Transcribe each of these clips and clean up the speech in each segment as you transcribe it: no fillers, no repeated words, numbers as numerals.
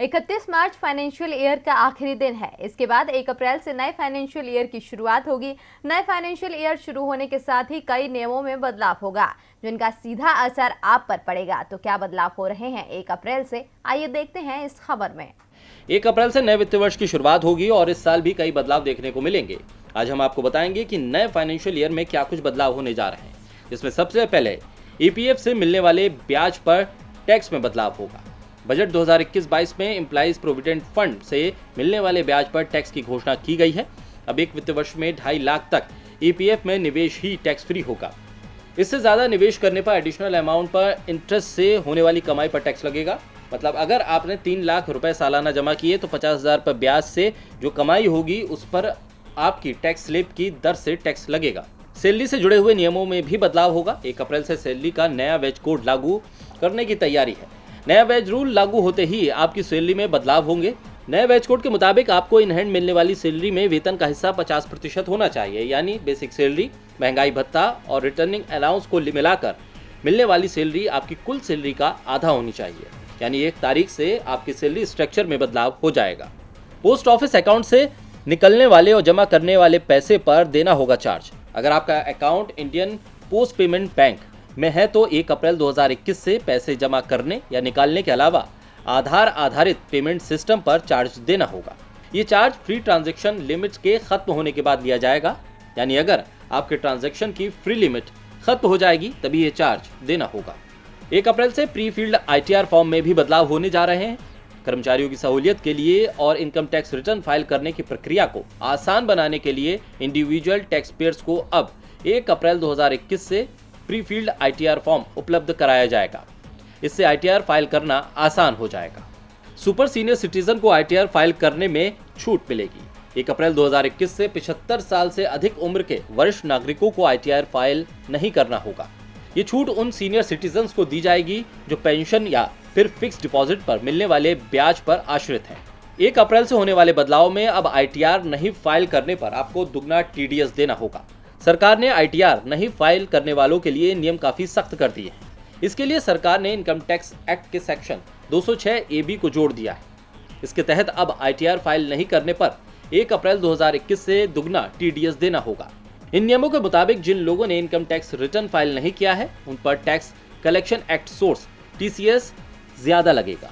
31 मार्च financial year का आखिरी दिन है। इसके बाद 1 अप्रैल से नए फाइनेंशियल ईयर की शुरुआत होगी। नए फाइनेंशियल ईयर शुरू होने के साथ ही कई नियमों में बदलाव होगा, जिनका सीधा असर आप पर पड़ेगा। तो क्या बदलाव हो रहे हैं 1 अप्रैल से, आइए देखते हैं इस खबर में। 1 अप्रैल से नए वित्त वर्ष की शुरुआत होगी और इस साल भी कई बदलाव देखने को मिलेंगे। आज हम आपको बताएंगे कि नए फाइनेंशियल ईयर में क्या कुछ बदलाव होने जा रहे हैं, जिसमें सबसे पहले ईपीएफ से मिलने वाले ब्याज पर टैक्स में बदलाव होगा। बजट 2021-22 में एम्प्लॉइज प्रोविडेंट फंड से मिलने वाले ब्याज पर टैक्स की घोषणा की गई है। अब एक वित्त वर्ष में 2.5 लाख तक ईपीएफ में निवेश ही टैक्स फ्री होगा। इससे ज़्यादा निवेश करने पर एडिशनल अमाउंट पर इंटरेस्ट से होने वाली कमाई पर टैक्स लगेगा। मतलब अगर आपने 3 लाख रुपए सालाना जमा किए तो 50,000 पर ब्याज से जो कमाई होगी उस पर आपकी टैक्स स्लिप की दर से टैक्स लगेगा। सैलरी से जुड़े हुए नियमों में भी बदलाव होगा। 1 अप्रैल से सैलरी का नया वेज कोड लागू करने की तैयारी है। नया वेज रूल लागू होते ही आपकी सैलरी में बदलाव होंगे। नए वेज कोड के मुताबिक आपको इन हैंड मिलने वाली सैलरी में वेतन का हिस्सा 50% होना चाहिए, यानी बेसिक सैलरी, महंगाई भत्ता और रिटर्निंग अलाउंस को मिलाकर मिलने वाली सैलरी आपकी कुल सैलरी का आधा होनी चाहिए। यानी 1 तारीख से आपकी सैलरी स्ट्रक्चर में बदलाव हो जाएगा। पोस्ट ऑफिस अकाउंट से निकलने वाले और जमा करने वाले पैसे पर देना होगा चार्ज। अगर आपका account Indian post payment bank में है तो 1 अप्रैल 2021 से पैसे जमा करने या निकालने के अलावा आधार आधारित पेमेंट सिस्टम पर चार्ज देना होगा। ये चार्ज फ्री ट्रांजैक्शन लिमिट के खत्म होने के बाद लिया जाएगा। यानी अगर आपके ट्रांजैक्शन की फ्री लिमिट खत्म हो जाएगी तभी ये चार्ज देना होगा। 1 अप्रैल से प्री फील्ड आईटीआर फॉर्म में भी बदलाव होने जा रहे हैं। कर्मचारियों की सहूलियत के लिए और इनकम टैक्स रिटर्न फाइल करने की प्रक्रिया को आसान बनाने के लिए इंडिविजुअल टैक्स पेयर्स को अब 1 अप्रैल 2021 से प्री फील्ड आईटीआर फॉर्म उपलब्ध कराया जाएगा। इससे आईटीआर फाइल करना आसान हो जाएगा। सुपर सीनियर सिटीजन को आईटीआर फाइल करने में छूट मिलेगी। 1 अप्रैल 2021 से 75 साल से अधिक उम्र के वरिष्ठ नागरिकों को आईटीआर फाइल नहीं करना होगा। ये छूट उन सीनियर सिटीजन्स को दी जाएगी जो पेंशन या फिर फिक्स डिपॉजिट पर मिलने वाले ब्याज पर आश्रित हैं। 1 अप्रैल से होने वाले बदलाव में अब आईटीआर नहीं फाइल करने पर आपको दुगना टीडीएस देना होगा। सरकार ने आईटीआर नहीं फाइल करने वालों के लिए नियम काफी सख्त कर दिए हैं। इसके लिए सरकार ने इनकम टैक्स एक्ट के सेक्शन 206 AB को जोड़ दिया है। इसके तहत अब आईटीआर फाइल नहीं करने पर 1 अप्रैल 2021 से दुगना टीडीएस देना होगा। इन नियमों के मुताबिक जिन लोगों ने इनकम टैक्स रिटर्न फाइल नहीं किया है उन पर tax collection act source TCS ज्यादा लगेगा।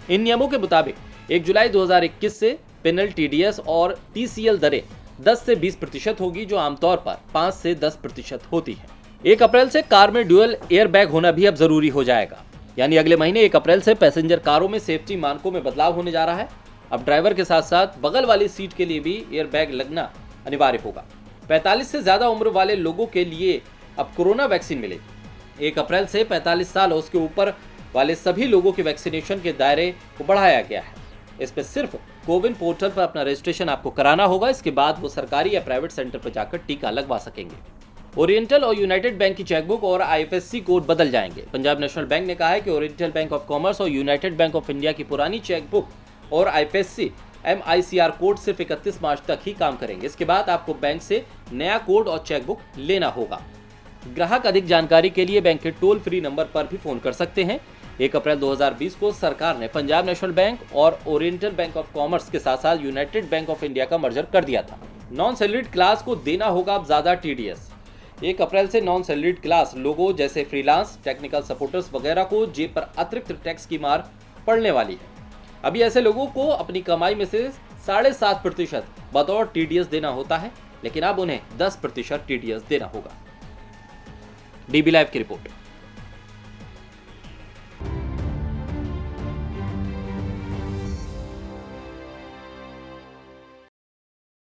इन नियमों के मुताबिक 1 जुलाई 2021 से पेनल TDS और TCL दरें 10 से 20% होगी, जो आमतौर पर 5 से 10% होती है। 1 अप्रैल से कार में ड्यूअल एयर बैग होना भी अब जरूरी हो जाएगा। यानी अगले महीने 1 अप्रैल से पैसेंजर कारों में सेफ्टी मानकों में बदलाव होने जा रहा है। अब ड्राइवर के साथ साथ बगल वाली सीट के लिए भी एयर बैग लगना अनिवार्य होगा। 45 से ज्यादा उम्र वाले लोगों के लिए अब कोरोना वैक्सीन मिलेगी। 1 अप्रैल से 45 साल और उसके ऊपर वाले सभी लोगों के वैक्सीनेशन के दायरे को बढ़ाया गया है। इसमें सिर्फ कोविन पोर्टल पर अपना रजिस्ट्रेशन आपको कराना होगा। इसके बाद वो सरकारी या प्राइवेट सेंटर पर जाकर टीका लगवा सकेंगे। ओरिएंटल और यूनाइटेड बैंक की चेकबुक और IFSC कोड बदल जाएंगे। पंजाब नेशनल बैंक ने कहा है कि ओरिएंटल बैंक ऑफ कॉमर्स और यूनाइटेड बैंक ऑफ इंडिया की पुरानी चेकबुक और IFSC MICR कोड सिर्फ 31 मार्च तक ही काम करेंगे। इसके बाद आपको बैंक से नया कोड और चेकबुक लेना होगा। ग्राहक अधिक जानकारी के लिए बैंक के टोल फ्री नंबर पर भी फोन कर सकते हैं। 1 अप्रैल 2020 को सरकार ने पंजाब नेशनल बैंक और ओरिएंटल बैंक ऑफ कॉमर्स के साथ साथ यूनाइटेड बैंक ऑफ इंडिया का मर्जर कर दिया था। नॉन सैलरीड क्लास को देना होगा अब ज्यादा TDS। 1 अप्रैल से नॉन सैलरीड क्लास लोगों जैसे फ्रीलांस, टेक्निकल सपोर्टर्स वगैरह को जेब पर अतिरिक्त टैक्स की मार पड़ने वाली है। अभी ऐसे लोगों को अपनी कमाई में से 7.5% बतौर TDS देना होता है, लेकिन अब उन्हें 10% TDS देना होगा। DB लाइव की रिपोर्ट।